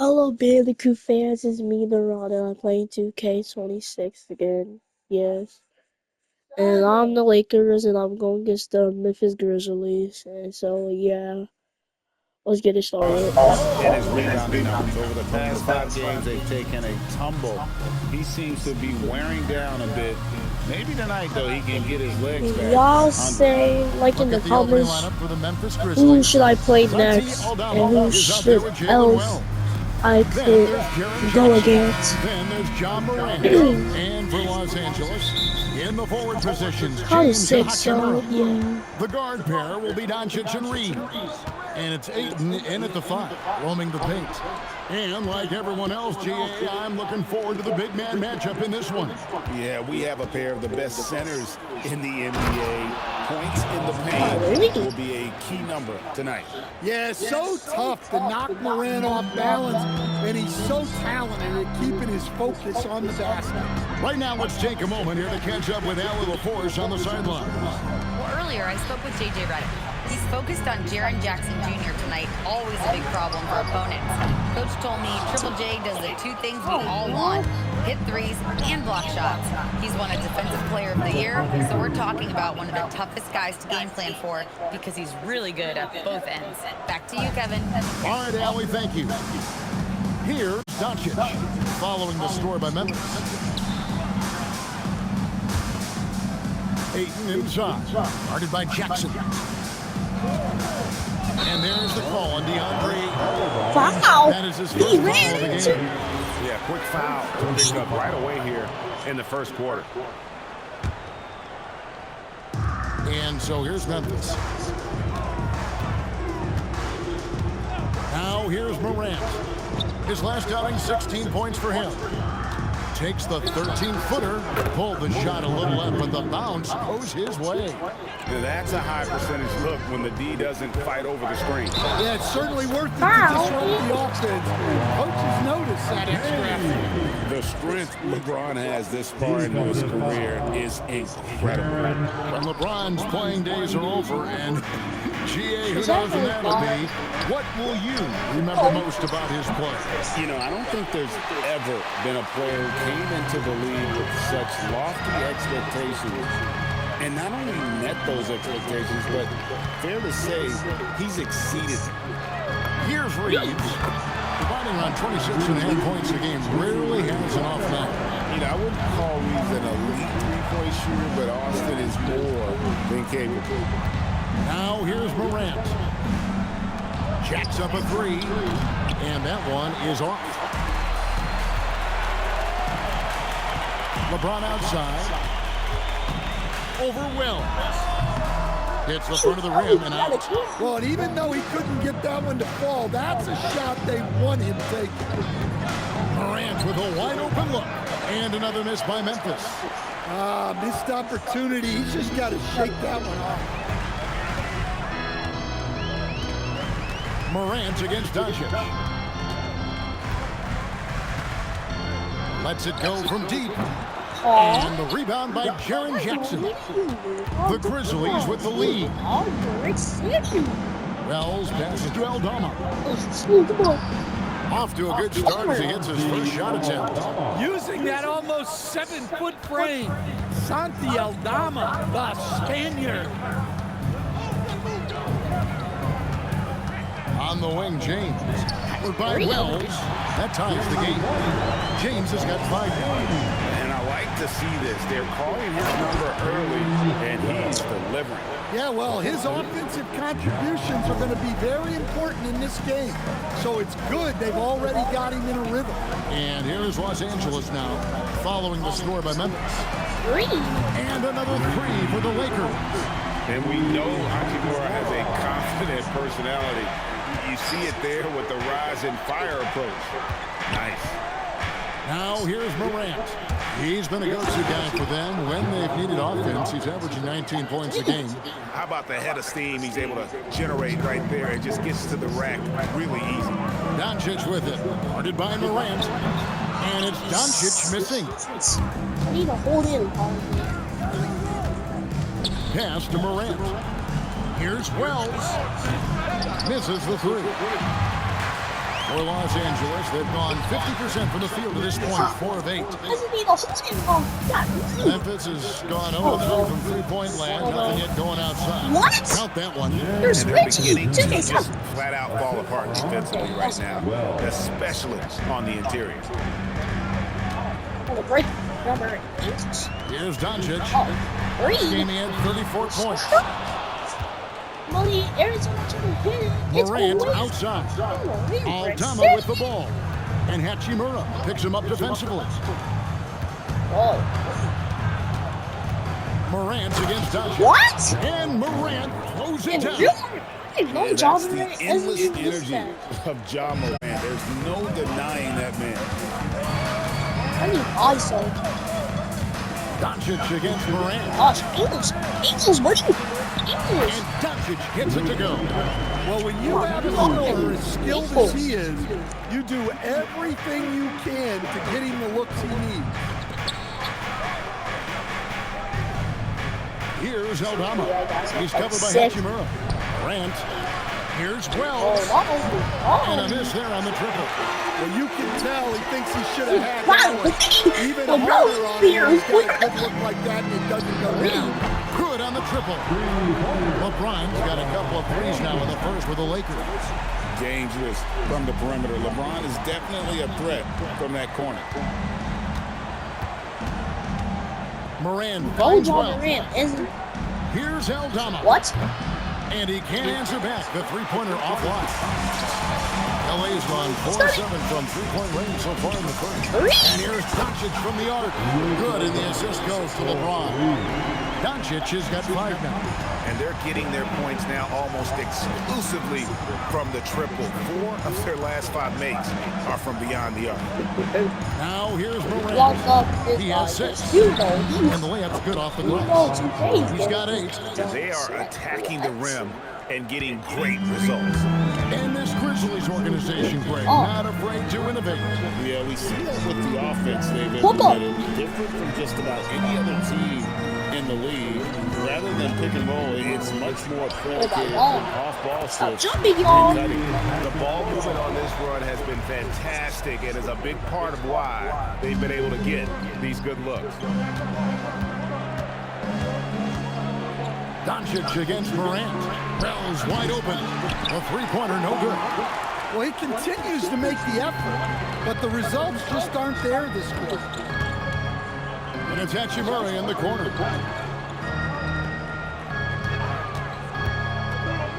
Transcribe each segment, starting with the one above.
Hello, Bandicoot fans. It's me, Dorado. I'm playing 2K26 again. Yes. And I'm the Lakers, and I'm going against the Memphis Grizzlies. And so, yeah, let's get it started. In his rebounding numbers over the past 5 games, they've taken a tumble. He seems to be wearing down a bit. Maybe tonight, though, he can get his legs back. Y'all say, like in the comments, who should I play next, and who should else I could go against. Then there's John Morant. And for Los Angeles, in the forward positions, James Hachimura. Yeah. The guard pair will be Doncic and Reed. And it's Ayton in at the 5, roaming the paint. And like everyone else, GA, I'm looking forward to the big man matchup in this one. Yeah, we have a pair of the best centers in the NBA. Points in the paint will be a key number tonight. Yeah, so tough to knock Morant off balance, and he's so talented at keeping his focus on the basket. Right now, let's take a moment here to catch up with Allie LaForce on the sideline. Well, earlier I spoke with J.J. Redick. He's focused on Jaren Jackson Jr. tonight, always a big problem for opponents. Coach told me Triple J does the two things we all want, hit threes and block shots. He's won a Defensive Player of the Year, so we're talking about one of the toughest guys to game plan for because he's really good at both ends. Back to you, Kevin. All right, Allie, thank you. Here's Doncic, following the score by Memphis. Ayton inside, guarded by Jackson. And there's the call on DeAndre. Wow. That is his first foul of the game. Yeah, quick foul picked up right away here in the first quarter. And so here's Memphis. Now here's Morant. His last outing, 16 points for him. Takes the 13-footer, pulled the shot a little left, but the bounce goes his way. Now, that's a high percentage look when the D doesn't fight over the screen. Yeah, it's certainly worth it to disrupt the offense. Coaches notice that extra effort. The strength LeBron has this far in his career is incredible. When LeBron's playing days are over, and GA, who knows when that'll be, what will you remember most about his play? You know, I don't think there's ever been a player who came into the league with such lofty expectations and not only met those expectations, but fair to say, he's exceeded them. Here's Reeves, providing around 26.5 points a game, rarely has an off night. You know, I wouldn't call Reeves an elite three-point shooter, but Austin is more than capable. Now here's Morant. Jacks up a 3, and that one is off. LeBron outside. Overwhelmed. Hits the front of the rim and out. Well, and even though he couldn't get that one to fall, that's a shot they want him taking. Morant with a wide open look. And another miss by Memphis. Missed opportunity. He's just got to shake that one off. Morant against Doncic. Lets it go from deep. And the rebound by Jaren Jackson. The Grizzlies with the lead. Wells passes to Aldama. Off to a good start as he hits his first shot attempt. Using that almost 7-foot frame. Santi Aldama, the Spaniard. On the wing, James. Powered by Wells. That ties the game. James has got 5 points. And I like to see this. They're calling his number early, and he's delivering. Yeah, well, his offensive contributions are going to be very important in this game. So it's good they've already got him in a rhythm. And here's Los Angeles now, following the score by Memphis. 3. And another 3 for the Lakers. And we know Hachimura has a confident personality. You see it there with the rise and fire approach. Nice. Now here's Morant. He's been a go-to guy for them when they've needed offense. He's averaging 19 points a game. How about the head of steam he's able to generate right there? It just gets to the rack really easy. Doncic with it. Guarded by Morant. And it's Doncic missing. I need to hold in. Pass to Morant. Here's Wells. Misses the 3. For Los Angeles, they've gone 50% from the field to this point, 4 of 8. Memphis has gone 0 of 3 from three-point land, nothing yet going outside. What? Count that one. You're And they're switching. beginning to just flat out fall apart defensively right now, especially on the interior. Oh, break number 8. Here's Doncic. Oh, This 3. game he had 34 points. Money, Arizona to hit. It's Morant always- outside. Oh, Aldama with the ball. And Hachimura picks him up defensively. Oh. Morant against Doncic. What? And Morant throws it down. No Yeah, job that's in the it. endless Isn't it energy of Ja Morant. There's no denying that man. I need ISO. Doncic against Morant. Gosh, Eagles, what are you? Eagles. And Doncic gets it to go. Well, when you have a scorer as skilled as he is, you do everything you can to get him the looks he needs. Here's Aldama. He's covered by Sick. Hachimura. Morant. Here's Oh, Wells. And a oh. miss there on the triple. Well, you can tell he thinks he should have had Wow, that one. Even harder on him. He's got a good look like that and it doesn't go down. Good on the triple. LeBron's got a couple of threes now in the first with the Lakers. Dangerous from the perimeter. LeBron is definitely a threat from that corner. Moran Go finds John Wells. Morant isn't. Here's Aldama. What? And he can't answer back. The three-pointer offline. LA's gone 4-7 from three-point range so far in the first. And here's Doncic from the arc. Good, and the assist goes to LeBron. Doncic has got 5 now. And they're getting their points now almost exclusively from the triple. 4 of their last 5 makes are from beyond the arc. Now here's Morant. Lock up his He has body. 6. You know, And the layup's good off the you know, glass. today He's got 8. They are attacking the rim and getting great results. And this Grizzlies organization, Greg, Oh. not afraid to innovate. Yeah, we see that with the offense they've Football. implemented. Different from just about any other team in the league. Rather than pick and roll, it's much more authoritative off-ball Stop switch. jumping, y'all. The ball movement on this run has been fantastic and is a big part of why they've been able to get these good looks. Doncic against Morant. Wells wide open. A three-pointer, no good. Well, he continues to make the effort, but the results just aren't there this quarter. And it's Hachimura in the corner.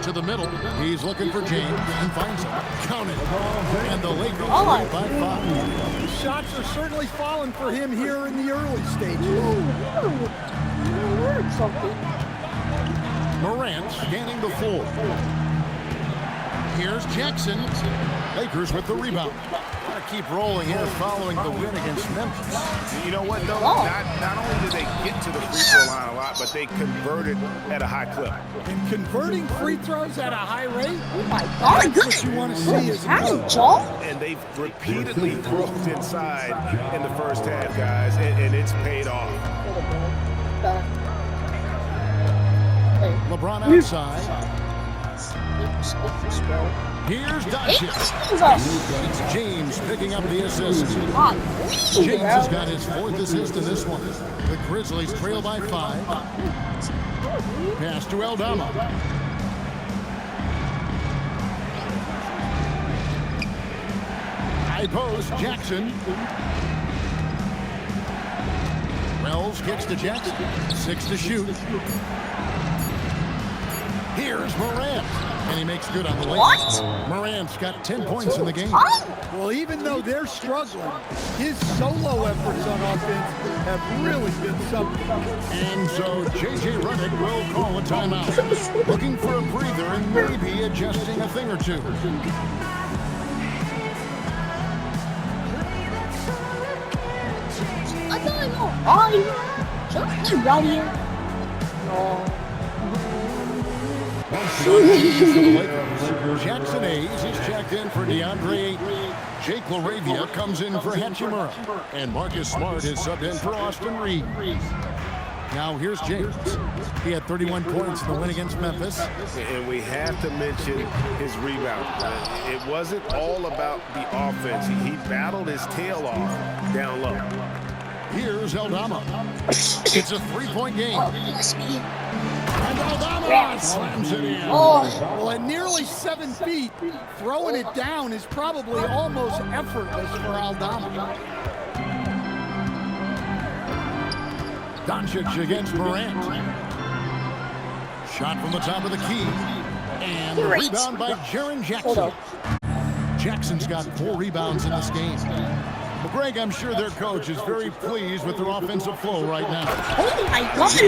To the middle. He's looking for James and finds him. Count it. And the Lakers lead by 5. The shots are certainly falling for him here in the early stages. You learned something. Morant scanning the floor. Here's Jackson. Lakers with the rebound. Gotta keep rolling here following the win against Memphis. You know what, though? Oh. Not only did they get to the free throw line a lot, but they converted at a high clip. And converting free throws at a high rate, Oh my God, that's what you want to see as a coach. Joe? And they've repeatedly broke inside in the first half, guys, and it's paid off. LeBron outside. Here's Doncic. It's James picking up the assist. James has got his 4th assist in this one. The Grizzlies trail by 5. Pass to Aldama. High post, Jackson. Wells kicks to Jackson. 6 to shoot. Here's Morant. And he makes good on the layup. Morant's got 10 points in the game. Well, even though they're struggling, his solo efforts on offense have really been something. And so J.J. Redick will call a timeout. Looking for a breather and maybe adjusting a thing or two. I don't know. Just around here. No. Jackson Hayes is checked in for DeAndre Ayton. Jake LaRavia comes in for Hachimura. And Marcus Smart is subbed in for Austin Reed. Now here's James. He had 31 points in the win against Memphis. And we have to mention his rebound. It wasn't all about the offense. He battled his tail off down low. Here's Aldama. It's a three-point game. And Aldama slams it in. Well, at nearly 7 feet, throwing it down is probably almost effortless for Aldama. Doncic against Morant. Shot from the top of the key. And the rebound by Jaren Jackson. Jackson's got 4 rebounds in this game. Well, Greg, I'm sure their coach is very pleased with their offensive flow right now. Oh my God! To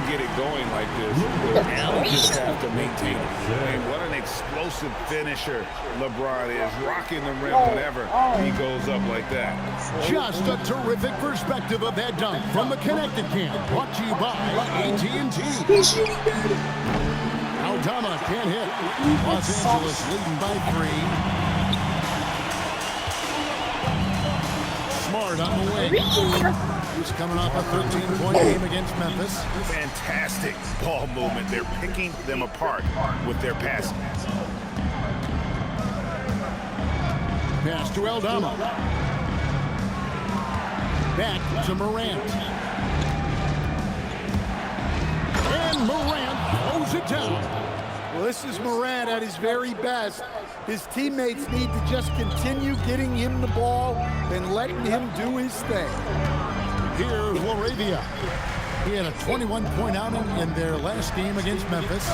get it going like this, now you just have to maintain it. I mean, what an explosive finisher LeBron is, rocking the rim whenever he goes up like that. Just a terrific perspective of that dunk from the Connected Camp. Brought to you by AT&T. Aldama can't hit. Los Angeles leading by 3. Smart on the wing. He's coming off a 13-point game against Memphis. Fantastic ball movement. They're picking them apart with their passing. Pass to Aldama. Back to Morant. And Morant throws it down. Well, this is Morant at his very best. His teammates need to just continue getting him the ball and letting him do his thing. Here's LaRavia. He had a 21-point outing in their last game against Memphis.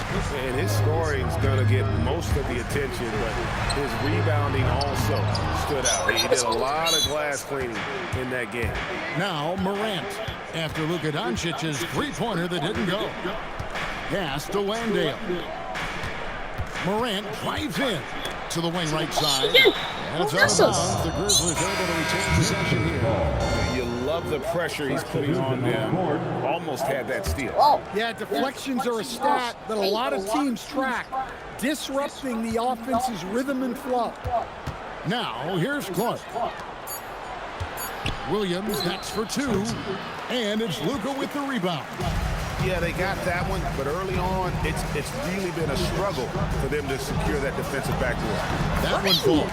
And his scoring's going to get most of the attention, but his rebounding also stood out. He did a lot of glass cleaning in that game. Now Morant, after Luka Doncic's three-pointer that didn't go. Pass to Landale. Morant drives in to the wing right side. And it's out of bounds. The Grizzlies able to retain possession here. You love the pressure he's putting on them. Almost had that steal. Yeah, deflections are a stat that a lot of teams track, disrupting the offense's rhythm and flow. Now, here's Clark. Williams, that's for 2. And it's Luka with the rebound. Yeah, they got that one, but early on, it's really been a struggle for them to secure that defensive backdoor. That one full.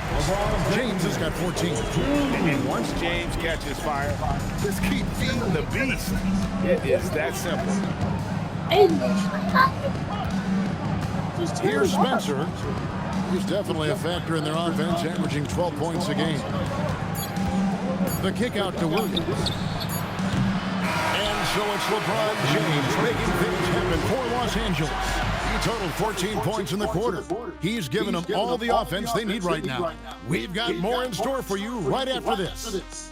James has got 14. And once James catches fire, just keep feeding the beast. It is that simple. Here's Spencer. He's definitely a factor in their offense, averaging 12 points a game. The kick out to Williams. And so it's LeBron James making things happen for Los Angeles. He totaled 14 points in the quarter. He's given them all the offense they need right now. We've got more in store for you right after this.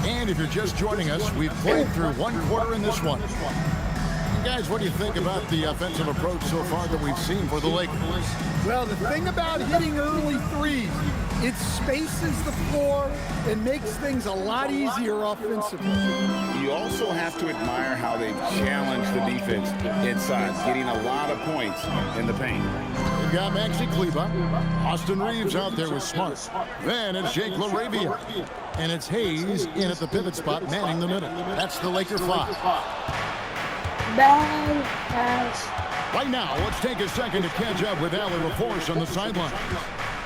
And if you're just joining us, we've played through one quarter in this one. Guys, what do you think about the offensive approach so far that we've seen for the Lakers? Well, the thing about hitting early threes, it spaces the floor and makes things a lot easier offensively. You also have to admire how they've challenged the defense inside, getting a lot of points in the paint. We've got Maxi Kleber. Austin Reeves out there with Smart. Then it's Jake LaRavia. And it's Hayes in at the pivot spot, manning the middle. That's the Laker 5. Bad pass. Right now, let's take a second to catch up with Allie LaForce on the sideline.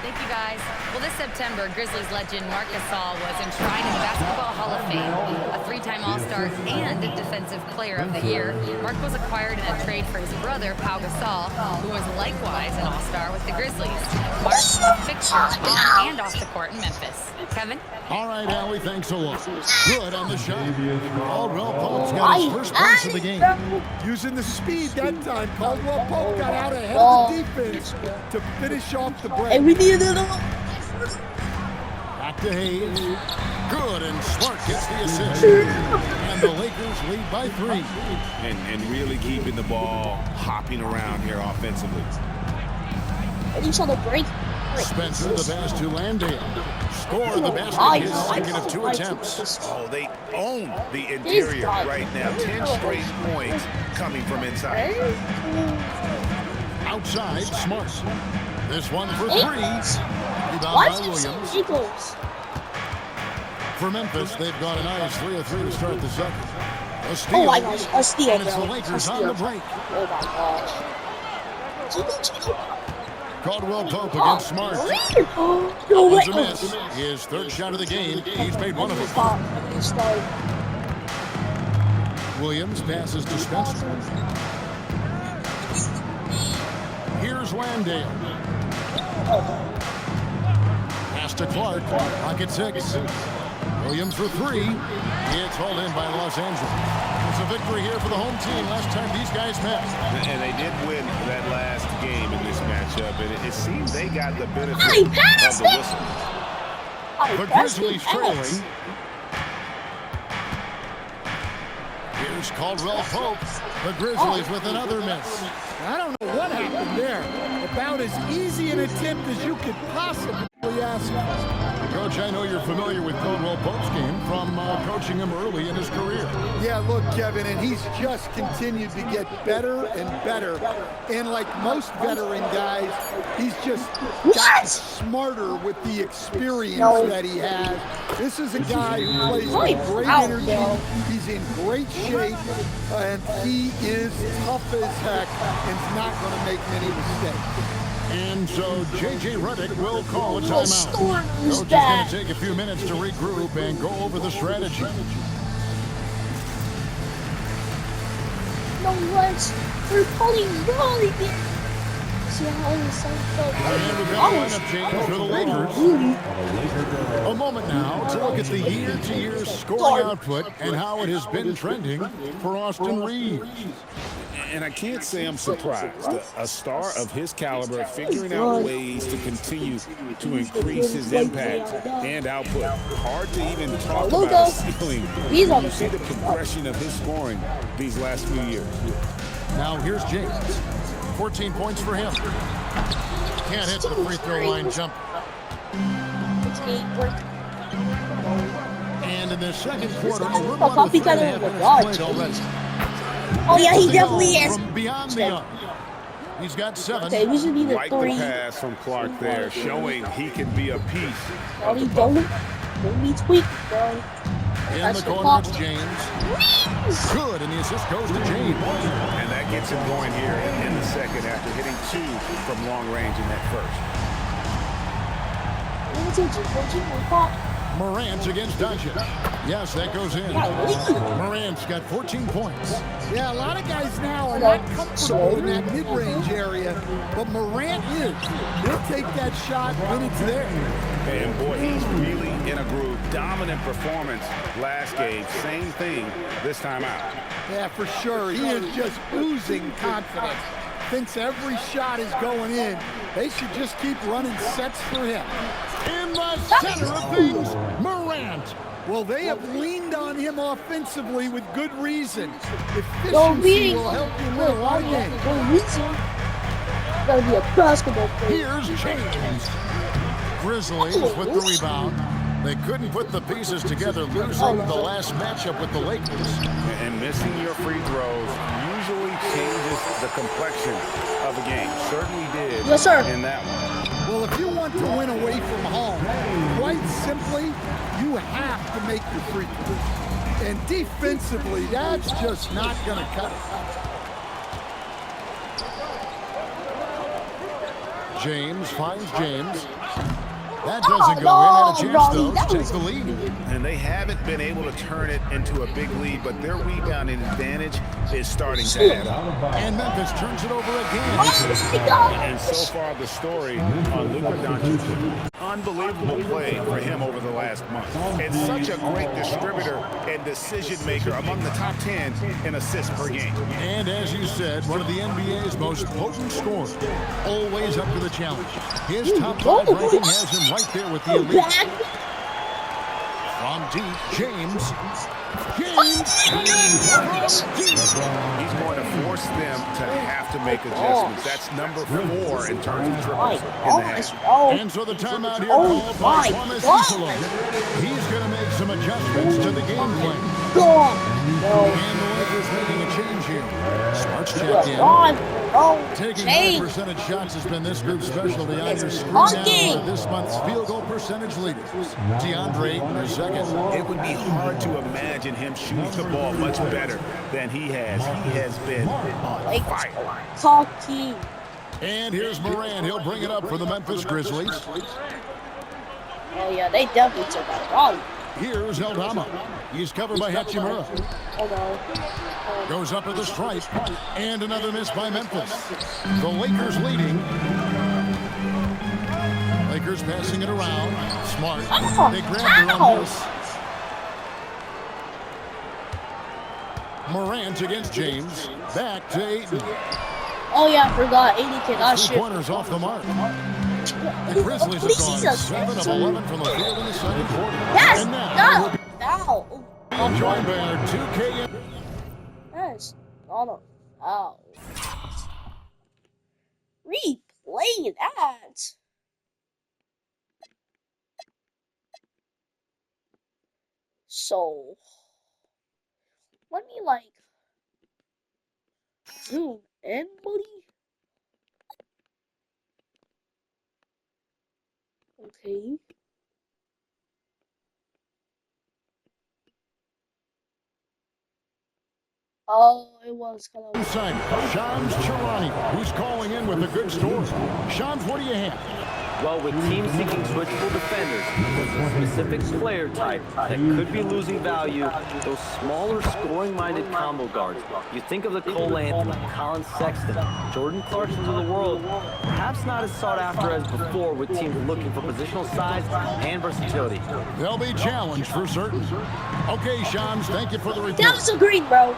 Thank you, guys. Well, this September, Grizzlies legend Marc Gasol was enshrined in the Basketball Hall of Fame, a 3-time All-Star and Defensive Player of the Year. Marc was acquired in a trade for his brother, Pau Gasol, who was likewise an All-Star with the Grizzlies. Marc's a fixture on and off the court in Memphis. Kevin? All right, Allie, thanks a lot. Good on the shot. Caldwell Pope's got his first points of the game. Using the speed that time, Caldwell Pope got out ahead of the defense to finish off the break. And we need another one. Back to Hayes. Good, and Smart gets the assist. And the Lakers lead by 3. And really keeping the ball hopping around here offensively. And you saw the break. Spencer the pass to Landale. Scored the basket, his second of 2 attempts. Oh, they own the interior right now. 10 straight points coming from inside. Outside, Smart. This one for 3. Rebound by Why Williams. Eagles? For Memphis, they've got a nice 3 of 3 to start the second. A steal. Oh my gosh, a steal, And it's the bro. Lakers A on the steal. break. Oh my gosh. Caldwell Pope against Smart. No It's way. a miss. His 3rd shot of the game. He's made one of them. Stop. Stop. Williams passes to Spencer. Here's Landale. Pass to Clark. Pocket 6. Williams for 3. It's hauled in by Los Angeles. It's a victory here for the home team. Last time these guys met. And they did win that last game in this matchup. And it seems they got the benefit Hey, of pass the it! whistle. The Grizzlies trailing. Here's Caldwell Pope. The Grizzlies with another miss. I don't know what happened there. About as easy an attempt as you could possibly ask for. Coach, I know you're familiar with Caldwell Pope's game from coaching him early in his career. Yeah, look, Kevin, and he's just continued to get better and better. And like most veteran guys, he's just gotten smarter with the experience that he has. This is a guy who plays with great energy. He's in great shape, and he is tough as heck and is not going to make many mistakes. And so J.J. Redick will call a timeout. Storm Coach is is back. going to take a few minutes to regroup and go over the strategy. No legs. They're pulling really big. See how it's so And we've got a lineup change for the Lakers. A moment now to look at the year-to-year scoring output and how it has been trending for Austin Reeves. And I can't say I'm surprised. A star of his caliber figuring out ways to continue to increase his impact and output. Hard to even talk about a ceiling when you see the progression of his scoring these last few years. Now here's James. 14 points for him. Can't hit the free throw line jump. And in the second quarter, a little under 3.5 minutes played already. Oh yeah, he definitely is. From beyond the arc. He's got 7. Okay, we should need a Like the 3. pass from Clark there, showing he can be a piece. Oh, he don't be tweaked, bro. In the corner, it's James. Good, and the assist goes to James. And that gets him going here in the second after hitting 2 from long range in that first. Morant against Doncic. Yes, that goes in. Morant's got 14 points. Yeah, a lot of guys now are not comfortable in that mid-range area, but Morant is. He'll take that shot when it's there. And boy, he's really in a groove. Dominant performance last game. Same thing this time out. Yeah, for sure. He is just oozing confidence. Thinks every shot is going in. They should just keep running sets for him. In the center of things, Morant. Well, they have leaned on him offensively with good reason. Efficiency will help you win a lot of games. Gotta be a basketball player. Here's James. Grizzlies with the rebound. They couldn't put the pieces together, losing the last matchup with the Lakers. And missing your free throws usually changes the complexion of a game. Certainly did Yes, sir. in that one. Well, if you want to win away from home, quite simply, you have to make your free throws. And defensively, that's just not going to cut it. James finds James. That doesn't go in. Had a chance, though, to take the lead. And they haven't been able to turn it into a big lead, but their rebounding advantage is starting to add up. And Memphis turns it over again. And so far, the story on Luka Doncic. Unbelievable play for him over the last month. And such a great distributor and decision maker among the top 10 in assists per game. And as you said, one of the NBA's most potent scorers. Always up to the challenge. His top 5 ranking has him right there with the elite. From deep, James. He's going to force them to have to make adjustments. That's number 4 in terms of triples in the half. And so the timeout here called by Thomas Isola. He's going to make some adjustments to the game plan. And the Lakers making a change here. Smart's checked in. Taking high percentage shots has been this group's specialty on your screen now. This month's field goal percentage leaders. DeAndre in second. It would be hard to imagine him shooting the ball much better than he has. He has been on fire. Cocky. And here's Moran. He'll bring it up for the Memphis Grizzlies. Oh yeah, they definitely took that wrong. Here's Eldama. He's covered by Hachimura. Oh no. Goes up at the stripe. And another miss by Memphis. The Lakers leading. Lakers passing it around. Smart. They grabbed her on this. Morant against James. Back to Ayton. Oh yeah, I forgot. 80 cannot shoot. 3-pointers off the mark. The Grizzlies have gone 7 of 11 from the field in the second quarter. Yes! And now, No! joined by our 2K. Yes. No. Replay that. So, let me zoom in, buddy. Okay. Oh, it was kind of. Simon, Shams Charania, who's calling in with a good story. Shams, what do you have? Well, with teams seeking switchable defenders, there's a specific player type that could be losing value, those smaller scoring-minded combo guards. You think of the Cole Anthony, Colin Sexton, Jordan Clarksons of the world, perhaps not as sought after as before with teams looking for positional size and versatility. They'll be challenged for certain. Okay, Shams, thank you for the report. That was a green, bro.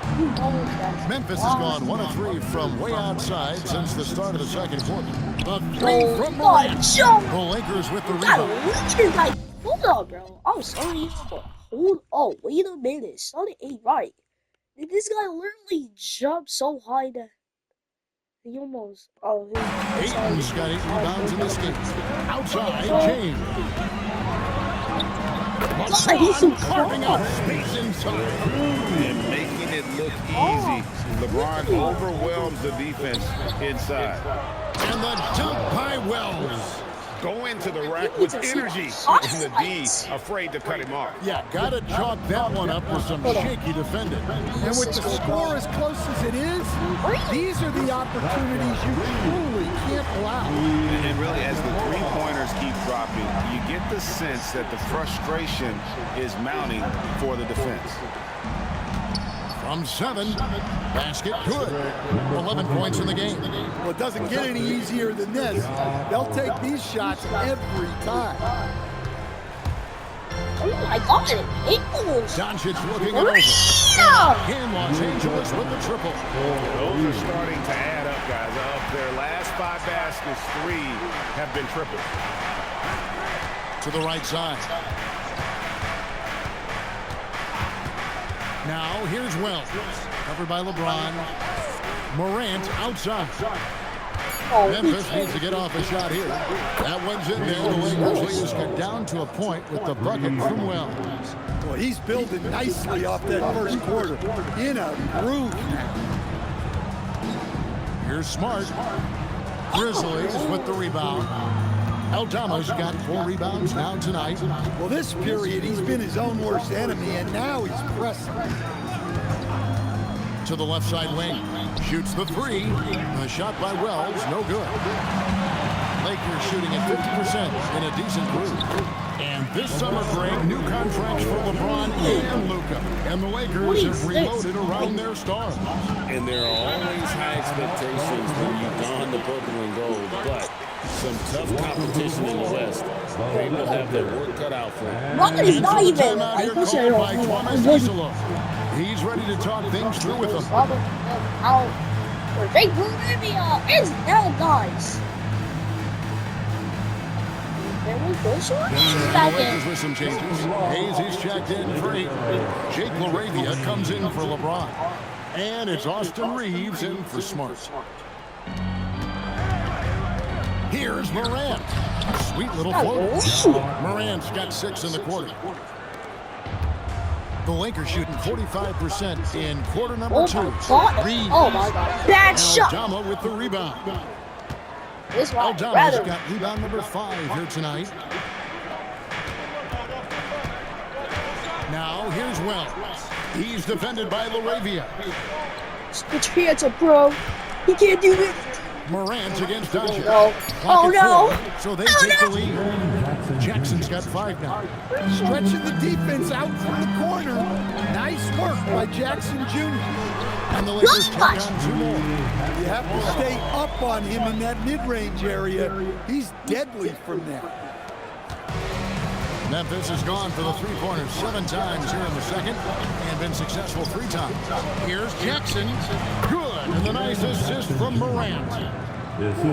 Memphis has gone 1 of 3 from way outside since the start of the second quarter. The 3 from Morant. The Lakers with the rebound. Hold on, bro. I'm sorry, but wait a minute. Something ain't right. Did this guy literally jump so high that he almost... Ayton's got 8 rebounds in this game. Outside, James. He's so Carving out space inside. And making it look easy. LeBron overwhelms the defense inside. And the dunk by Wells. Go into the rack with energy. And the D afraid to cut him off. Yeah, gotta chalk that one up with some shaky defending. And with the score as close as it is, these are the opportunities you truly can't allow. And really, as the three-pointers keep dropping, you get the sense that the frustration is mounting for the defense. From 7, basket good. 11 points in the game. Well, it doesn't get any easier than this. They'll take these shots every time. Oh my god, it was. Doncic looking it over. Yeah! And Los Angeles with the triple. Those are starting to add up, guys. Of their last 5 baskets, 3 have been triple. To the right side. Now, here's Wells. Covered by LeBron. Morant outside. Memphis needs to get off a shot here. That one's in there. The Lakers lead is cut down to a point with the bucket from Wells. Well, he's building nicely off that first quarter. In a groove now. Here's Smart. Grizzlies with the rebound. Eldama's got 4 rebounds now tonight. Well, this period, he's been his own worst enemy, and now he's pressing. To the left side wing. Shoots the 3. A shot by Wells, no good. Lakers shooting at 50% in a decent groove. And this summer, Greg, new contracts for LeBron and Luka. And the Lakers have reloaded around their stars. And there are always high expectations when you don the purple and gold, but some tough competition in the West. They will have their work cut out for them. Rodney's not even. He's ready to talk things through with them. Jake Bolivia is now, guys. Back The Lakers in. with some changes. Hayes is checked in for 8. Jake LaRavia comes in for LeBron. And it's Austin Reeves in for Smart. Here's Morant. Sweet little float. Morant's got 6 in the quarter. The Lakers shooting 45% in quarter number Oh 2. my god. Reeves. Oh my god. Bad shot. Aldama with the rebound. This one. Aldama's Rather. got rebound number 5 here tonight. Now here's Wells. He's defended by LaRavia. Put your hands up, bro. He can't do it. Morant against Doncic. No. Clock Oh at no. 4, so they take the lead. Jackson's got 5 now. Stretching the defense out from the corner. Nice work by Jackson Jr. And the Lakers take on 2 more. You have to stay up on him in that mid-range area. He's deadly from there. Memphis has gone for the 3-pointers 7 times here in the second and been successful 3 times. Here's Jackson. Good. And the nice assist from Morant.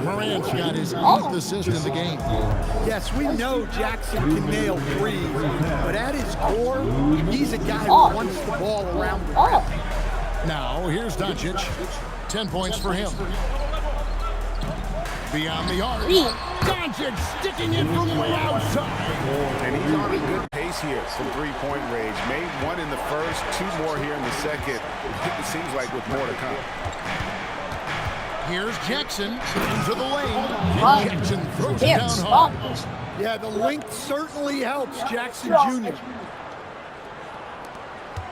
Morant's got his 8th assist in the game. Yes, we know Jackson can nail threes, but at his core, he's a guy who wants the ball around the rim. Now, here's Doncic. 10 points for him. Beyond the arc. Doncic sticking it from way outside. And he's on a good pace here from three-point range. Made 1 in the first, 2 more here in the second. It seems like with more to come. Here's Jackson into the lane. And Jackson throws it down hard. Yeah, the length certainly helps Jackson Jr.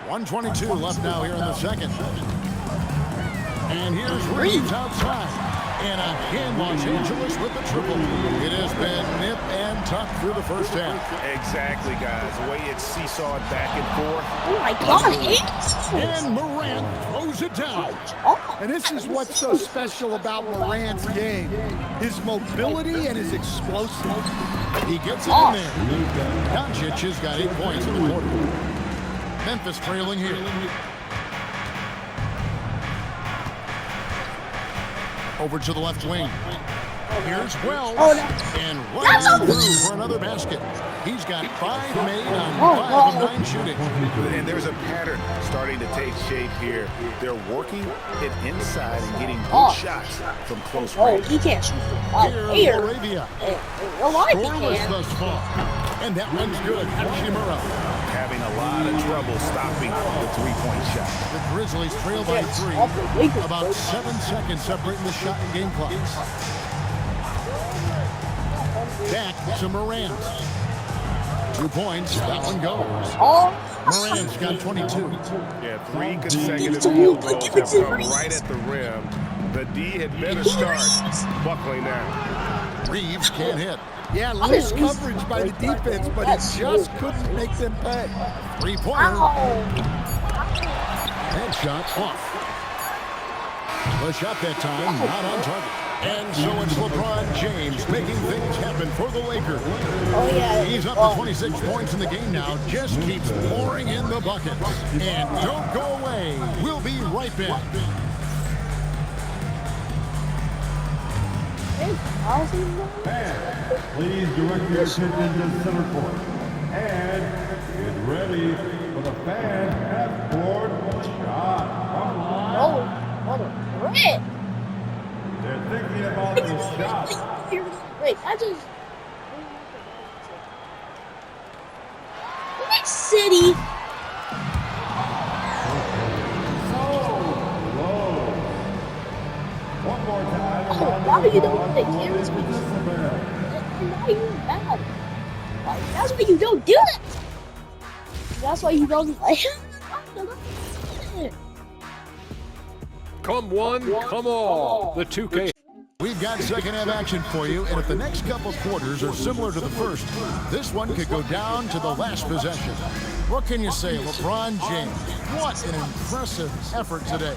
1:22 left now here in the second. And here's Reeves outside. And again, Los Angeles with the triple. It has been nip and tuck through the first half. Exactly, guys. The way it's seesawed back and forth. Oh my god. And Morant throws it down. And this is what's so special about Morant's game. His mobility and his explosiveness. He gets it in there. Doncic has got 8 points in the quarter. Memphis trailing here. Over to the left wing. Here's Wells. And running through for another basket. He's got 5 made on 5 of 9 shooting. And there's a pattern starting to take shape here. They're working it inside and getting good shots from close range. He can't shoot. Here's Here. LaRavia. Scoreless Scoreless thus far. And that one's good. Hachimura. Having a lot of trouble stopping the three-point shot. The Grizzlies trail by 3. About 7 seconds separating the shot and game clocks. Back to Morant. 2 points. That one goes. Morant's got 22. Yeah, 3 consecutive field goals have come right at the rim. The D had better start buckling now. Reeves can't hit. Yeah, loose coverage by the defense, but he just couldn't make them pay. 3-pointer. And shot off. The shot that time not on target. And so it's LeBron James making things happen for the Lakers. He's up to 26 points in the game now. Just keeps pouring in the buckets. And don't go away. We'll be right back. Fans, please direct your attention to center court. And get ready for the fan half-court shot. Come on. They're thinking about the shot. Wait, I just... Next city. One more time. Why you don't take care of me? Why you bad? That's why you don't do it. That's why you don't like. Come one, come all. The 2K. We've got second half action for you, and if the next couple quarters are similar to the first, this one could go down to the last possession. What can you say, LeBron James? What an impressive effort today.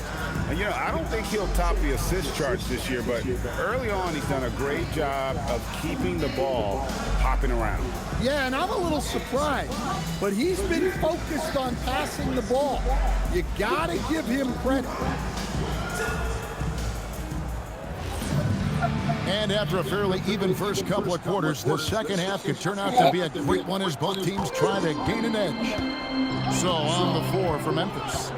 And, you know, I don't think he'll top the assist charts this year, but early on he's done a great job of keeping the ball hopping around. Yeah, and I'm a little surprised, but he's been focused on passing the ball. You gotta give him credit. And after a fairly even first couple of quarters, the second half could turn out to be a great one as both teams try to gain an edge. So on the floor for Memphis,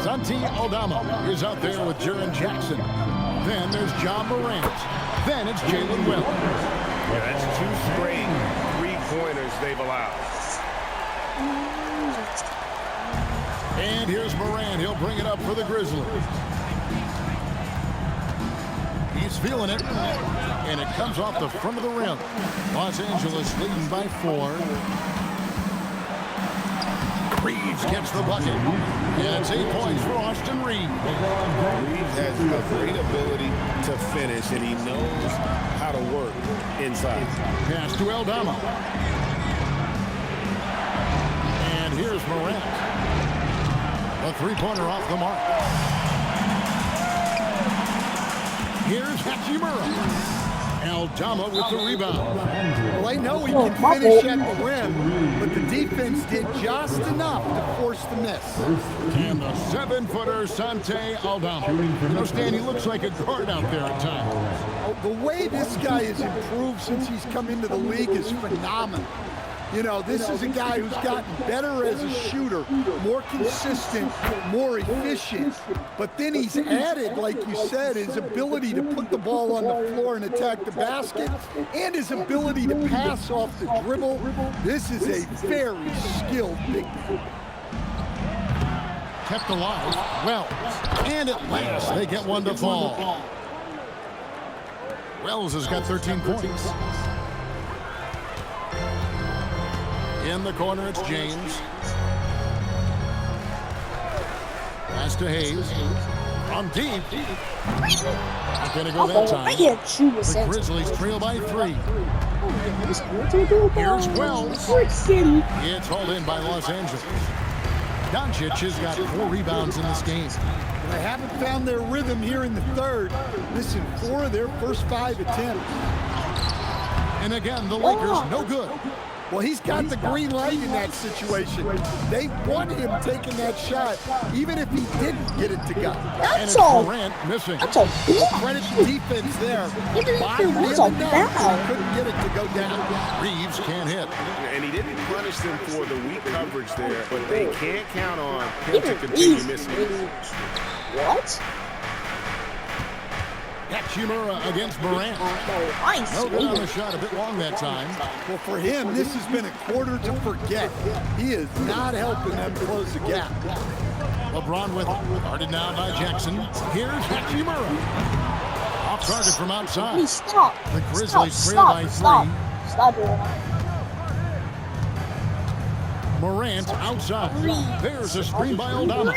Santi Aldama is out there with Jaren Jackson. Then there's John Morant. Then it's Jalen Wells. Yeah, that's 2 straight three-pointers they've allowed. And here's Morant. He'll bring it up for the Grizzlies. He's feeling it. And it comes off the front of the rim. Los Angeles leading by 4. Reeves gets the bucket. And it's 8 points for Austin Reeves. Reeves has a great ability to finish, and he knows how to work inside. Pass to Aldama. And here's Morant. A three-pointer off the mark. Here's Hachimura. Aldama with the rebound. Well, I know he can finish at the rim, but the defense did just enough to force the miss. And the 7-footer, Santi Aldama. You know, Stan, he looks like a guard out there at times. Oh, the way this guy has improved since he's come into the league is phenomenal. You know, this is a guy who's gotten better as a shooter, more consistent, more efficient. But then he's added, like you said, his ability to put the ball on the floor and attack the basket, and his ability to pass off the dribble. This is a very skilled big man. Kept alive. Wells. And at last, they get one to fall. Wells has got 13 points. In the corner, it's James. Pass to Hayes. From deep. Not going to go that time. The Grizzlies trail by 3. Here's Wells. It's hauled in by Los Angeles. Doncic has got 4 rebounds in this game. They haven't found their rhythm here in the third. Listen, 4 of their first 5 attempts. And again, the Lakers no good. Well, he's got the green light in that situation. They want him taking that shot, even if he didn't get it to go. That's all. Morant missing. That's all. Credit the defense there. Couldn't get it to go down. Reeves can't hit. And he didn't punish them for the weak coverage there, but they can't count on him to continue missing. What? Hachimura against Morant. No good on the shot, a bit long that time. Well, for him, this has been a quarter to forget. He is not helping them close the gap. LeBron with it. Guarded now by Jackson. Here's Hachimura. Off target from outside. Please stop. The Grizzlies trail by 3. Stop doing that. Morant outside. There's a screen by Aldama.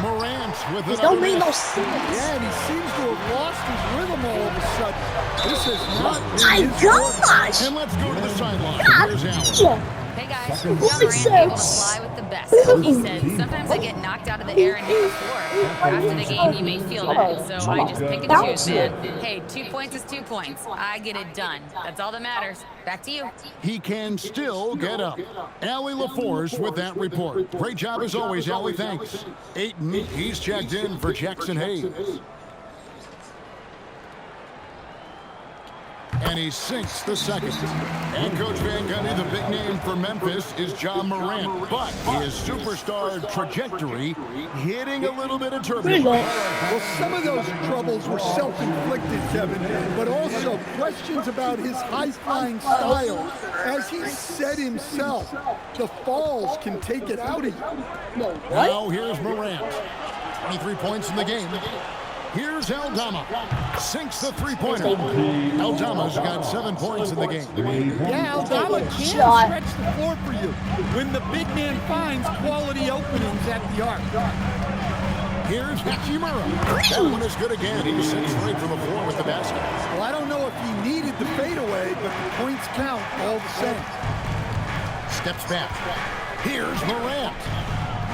Morant with it. Don't make no sense. Yeah, and he seems to have lost his rhythm all of a sudden. This has not My been his gosh! And let's go to the sideline. God. Here's Allen. Hey guys, Holy John Morant able to smokes. fly with the best. He said, sometimes I get knocked out of the air and hit the floor. After the game, you may feel that, so I just pick and choose, man. Hey, 2 points is 2 points. I get it done. That's all that matters. Back to you. He can still get up. Allie LaForce with that report. Great job as always, Allie. Thanks. Ayton, he's checked in for Jackson Hayes. And he sinks the second. And Coach Van Gundy, the big name for Memphis, is John Morant. But his superstar trajectory hitting a little bit of turbulence. Well, some of those troubles were self-inflicted, Kevin, but also questions about his high-flying style. As he said himself, the falls can take it out of you. Now here's Morant. 23 points in the game. Here's Aldama. Sinks the three-pointer. Aldama's got 7 points in the game. Yeah, Aldama can stretch the floor for you when the big man finds quality openings at the arc. Here's Hachimura. That one is good again. He's 6 straight from the floor with the basket. Well, I don't know if he needed the fadeaway, but the points count all the same. Steps back. Here's Morant.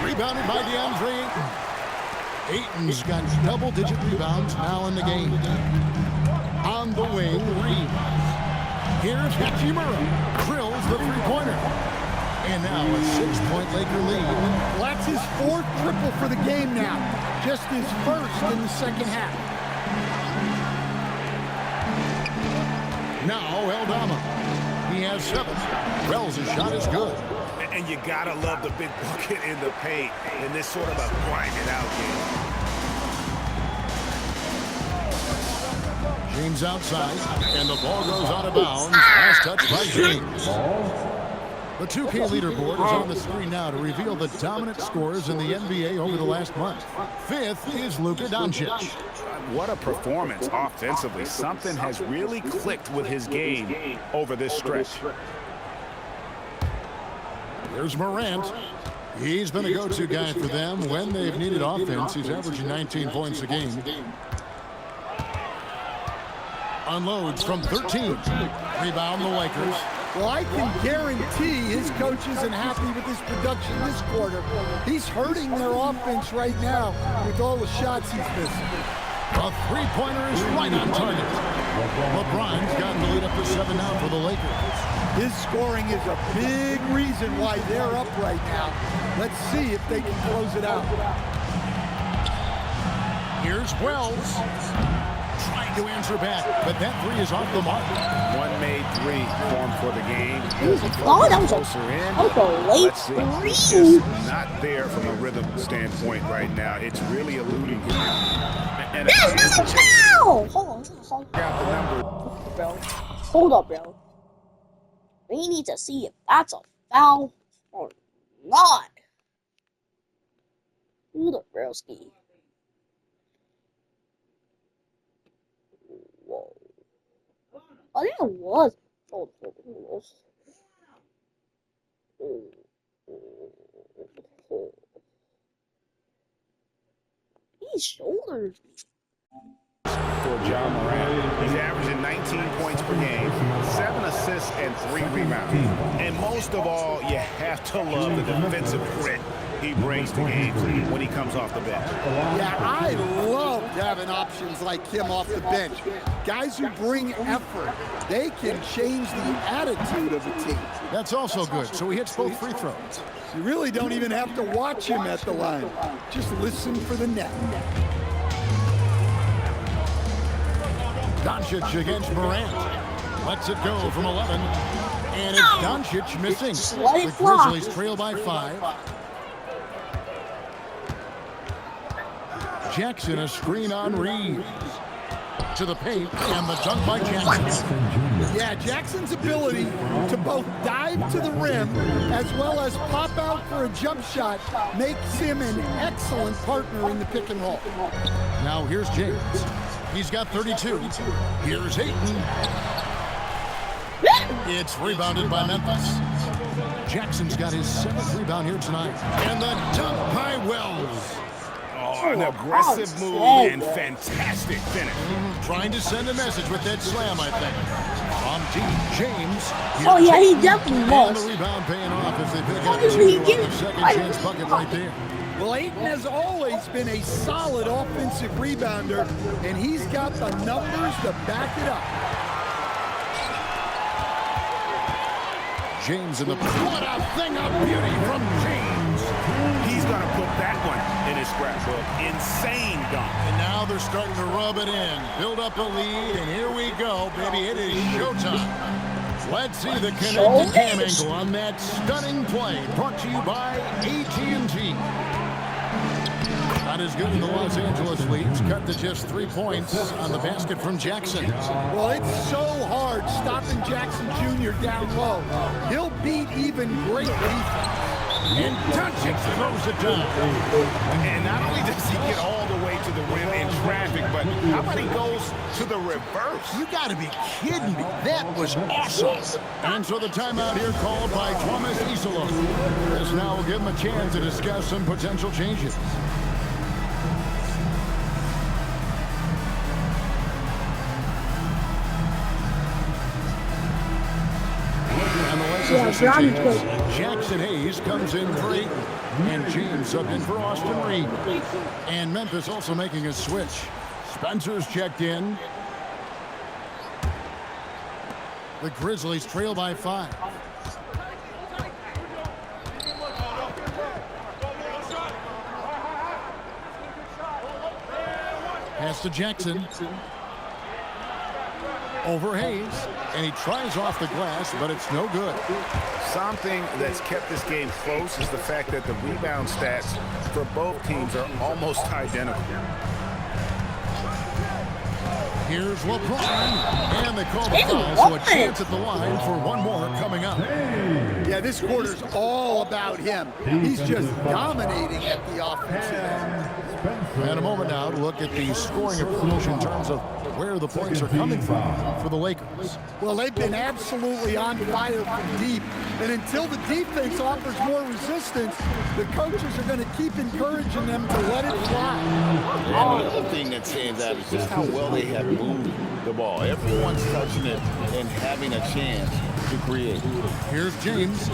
Rebounded by DeAndre Ayton. Ayton's got double-digit rebounds now in the game. On the wing, Reeves. Here's Hachimura. Drills the three-pointer. And now a 6-point Laker lead. Well, that's his 4th triple for the game now. Just his 1st in the second half. Now Eldama. He has 7. Wells' shot is good. And you gotta love the big bucket in the paint in this sort of a grind-it-out game. James outside, and the ball goes out of bounds. Last touch by James. The 2K leaderboard is on the screen now to reveal the dominant scores in the NBA over the last month. 5th is Luka Doncic. What a performance offensively. Something has really clicked with his game over this stretch. There's Morant. He's been a go-to guy for them when they've needed offense. He's averaging 19 points a game. Unloads from 13. Rebound the Lakers. Well, I can guarantee his coach isn't happy with his production this quarter. He's hurting their offense right now with all the shots he's missing. A three-pointer is right on target. LeBron's gotten the lead up to 7 now for the Lakers. His scoring is a big reason why they're up right now. Let's see if they can close it out. Here's Wells. Trying to answer back, but that 3 is off the mark. One made 3 formed for the game. Oh, that was a late three. Just not there from a rhythm standpoint right now. It's really eluding him. And that's a foul! Hold up, bro. We need to see if that's a foul or not. Hold up, broski. Whoa. I think it was. Hold on. These shoulders. For Ja Morant, he's averaging 19 points per game, 7 assists and 3 rebounds. And most of all, you have to love the defensive grit he brings to games when he comes off the bench. Yeah, I love having options like him off the bench. Guys who bring effort. They can change the attitude of a team. That's also good, so he hits both free throws. You really don't even have to watch him at the line. Just listen for the net. Doncic against Morant. Lets it go from 11. And it's Doncic missing. The Grizzlies trail by 5. Jackson, a screen on Reeves. To the paint, and the dunk by Jackson. Yeah, Jackson's ability to both dive to the rim as well as pop out for a jump shot makes him an excellent partner in the pick and roll. Now here's James. He's got 32. Here's Ayton. It's rebounded by Memphis. Jackson's got his 7th rebound here tonight. And the dunk by Wells. Oh, an aggressive move and fantastic finish. Trying to send a message with that slam, I think. On deep, James. Oh, yeah, he definitely was. And was. the rebound paying off as they pick up the second chance bucket right there. Well, Ayton has always been a solid offensive rebounder, and he's got the numbers to back it up. James in the... What a thing of beauty from James. He's going to put that one in his scrapbook. Insane dunk. And now they're starting to rub it in. Build up a lead, and here we go, baby. It is showtime. Let's see the connected cam angle on that stunning play. Brought to you by AT&T. Not as good in the Los Angeles Leagues. Cut to just 3 points on the basket from Jackson. Well, it's so hard stopping Jackson Jr. down low. He'll beat even great defense. And Doncic throws it down. And not only does he get all the way to the rim in traffic, but how about he goes to the reverse? You got to be kidding me. That was awesome. And so the timeout here called by Thomas Isola. This now will give him a chance to discuss some potential changes. Jackson Hayes comes in for Ayton, and James subbed in for Austin Reed. And Memphis also making a switch. Spencer's checked in. The Grizzlies trail by 5. Pass to Jackson. Over Hayes, and he tries off the glass, but it's no good. Something that's kept this game close is the fact that the rebound stats for both teams are almost identical. Here's LeBron, and they call the foul, so a chance at the line for one more coming up. Yeah, this quarter's all about him. He's just dominating at the offensive end. And a moment now to look at the scoring approach in terms of where the points are coming from for the Lakers. Well, they've been absolutely on fire from deep. And until the defense offers more resistance, the coaches are going to keep encouraging them to let it fly. And the other thing that stands out is just how well they have moved the ball. Everyone's touching it and having a chance to create. Here's James.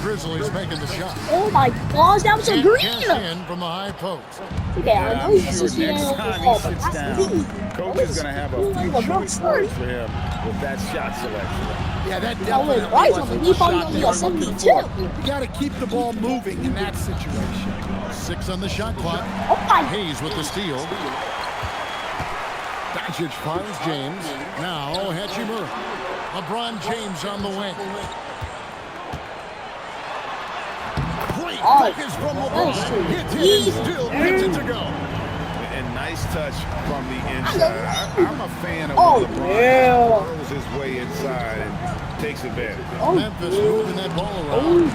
Grizzlies making the shot. Oh my gosh, that was a And green. gets in from the high post. Okay, I know you Sure, just see next that. time Oh, he but sits that's down, green. coach is going to have a few choice words for him with that shot selection. Yeah, that Oh, wait, definitely right, so wasn't he the probably shot only they got were looking 72. for. You got to keep the ball moving in that situation. 6 on the shot clock. Oh my. Hayes with the steal. Doncic finds James. Now Hachimura. LeBron James on the wing. Great focus from LeBron. Hits it and still gets it to go. And nice touch from the inside. I'm a fan of Oh, when LeBron yeah. throws his way inside and takes advantage. Memphis moving that ball around.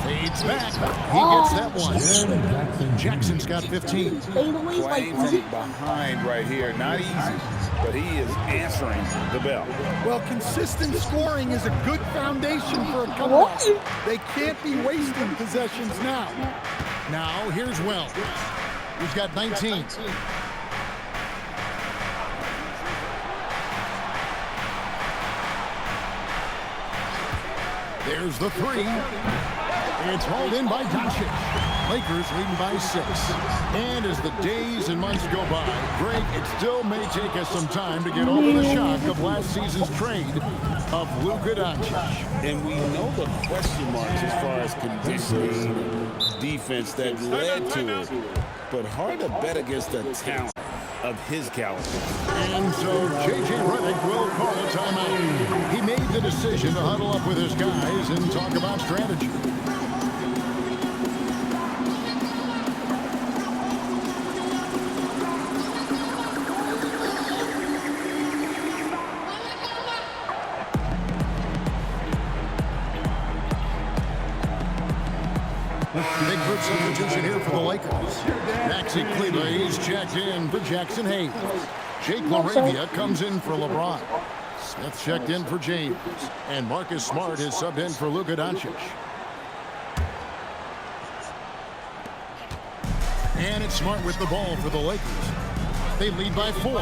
Fades back. He gets that one. Jackson's got 15. Fade away is Playing like from behind right here, not easy, but he is answering the bell. Well, consistent scoring is a good foundation for a comeback. They can't be wasting possessions now. Now here's Wells. He's got 19. There's the three. It's hauled in by Doncic. Lakers leading by 6. And as the days and months go by, Greg, it still may take us some time to get over the shock of last season's trade of Luka Doncic. And we know the question marks as far as conditioning, defense that led to it. But hard to bet against the talent of his caliber. And so J.J. Redick will call a timeout. He made the decision to huddle up with his guys and talk about strategy. Big group substitution here for the Lakers. Maxi Kleber is checked in for Jackson Hayes. Jake LaRavia comes in for LeBron. Smith checked in for James. And Marcus Smart is subbed in for Luka Doncic. And it's Smart with the ball for the Lakers. They lead by 4.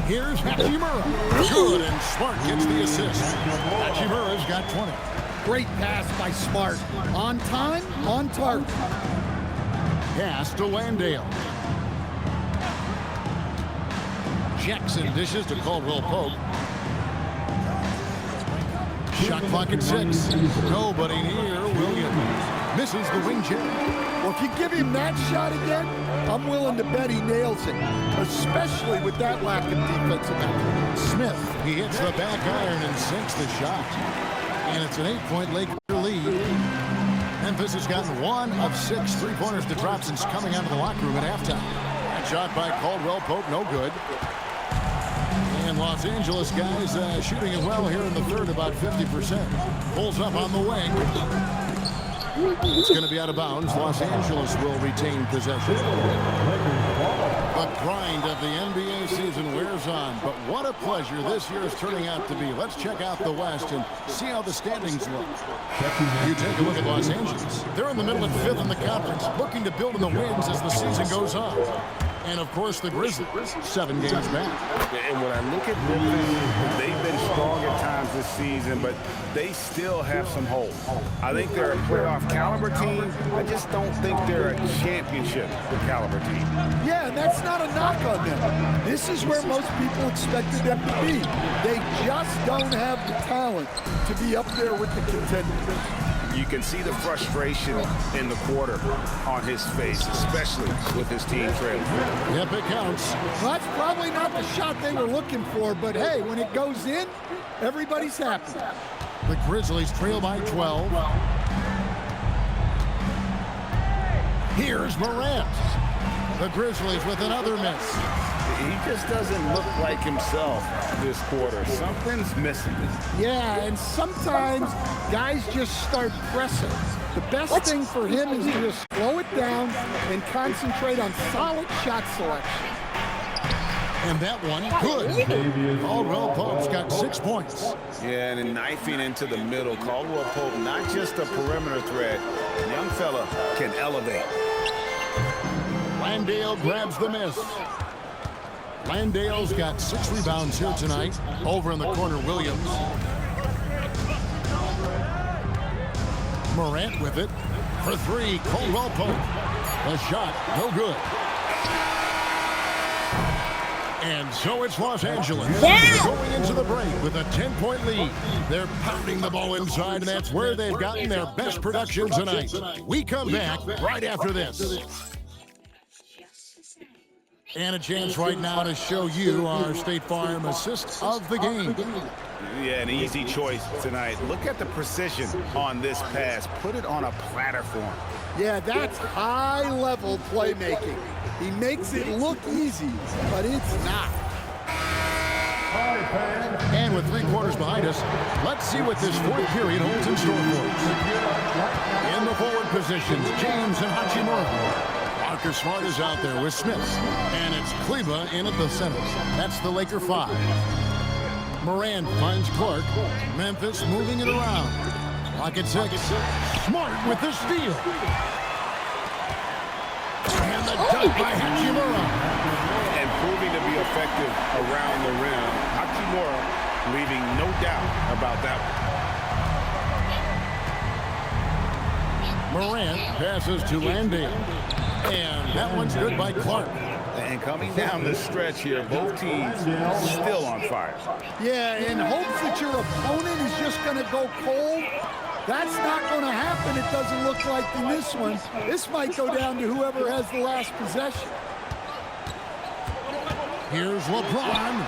Here's Hachimura. Good, and Smart gets the assist. Hachimura's got 20. Great pass by Smart. On time, on target. Pass to Landale. Jackson dishes to Caldwell Pope. Shot clock at 6. Nobody near Williams. Misses the wing chip. Well, if you give him that shot again, I'm willing to bet he nails it, especially with that lack of defensive effort. Smith, he hits the back iron and sinks the shot. And it's an 8-point Laker lead. Memphis has gotten 1 of 6 3-pointers to drop since coming out of the locker room at halftime. That shot by Caldwell Pope, no good. And Los Angeles guys shooting it well here in the third, about 50%. Pulls up on the wing. It's going to be out of bounds. Los Angeles will retain possession. The grind of the NBA season wears on, but what a pleasure this year is turning out to be. Let's check out the West and see how the standings look. You take a look at Los Angeles. They're in the middle of 5th in the conference, looking to build in the wins as the season goes on. And, of course, the Grizzlies, 7 games back. And when I look at Memphis, they've been strong at times this season, but they still have some holes. I think they're a playoff caliber team. I just don't think they're a championship caliber team. Yeah, and that's not a knock on them. This is where most people expected them to be. They just don't have the talent to be up there with the contenders. You can see the frustration in the quarter on his face, especially with his team trailing. Yep, it counts. Well, that's probably not the shot they were looking for, but hey, when it goes in, everybody's happy. The Grizzlies trail by 12. Here's Morant. The Grizzlies with another miss. He just doesn't look like himself this quarter. Something's missing. Yeah, and sometimes guys just start pressing. The best thing for him is to just slow it down and concentrate on solid shot selection. And that one, good. Caldwell Pope's got 6 points. Yeah, and then knifing into the middle. Caldwell Pope, not just a perimeter threat. Young fella can elevate. Landale grabs the miss. Landale's got 6 rebounds here tonight. Over in the corner, Williams. Morant with it. For 3, Caldwell Pope. The shot, no good. And so it's Los Angeles going into the break with a 10-point lead. They're pounding the ball inside, and that's where they've gotten their best production tonight. We come back right after this. And a chance right now to show you our State Farm assist of the game. Yeah, an easy choice tonight. Look at the precision on this pass. Put it on a platter for him. Yeah, that's high-level playmaking. He makes it look easy, but it's not. And with 3 quarters behind us, let's see what this 4th period holds in store for us. In the forward positions, James and Hachimura. Marcus Smart is out there with Smith. And it's Kleber in at the center. That's the Laker 5. Moran finds Clark. Memphis moving it around. Clock at 6. Smart with the steal. And the dunk by Hachimura. And proving to be effective around the rim. Hachimura leaving no doubt about that one. Morant passes to Landale. And that one's good by Clark. And coming down the stretch here, both teams still on fire. Yeah, in hopes that your opponent is just going to go cold. That's not going to happen, it doesn't look like in this one. This might go down to whoever has the last possession. Here's LeBron.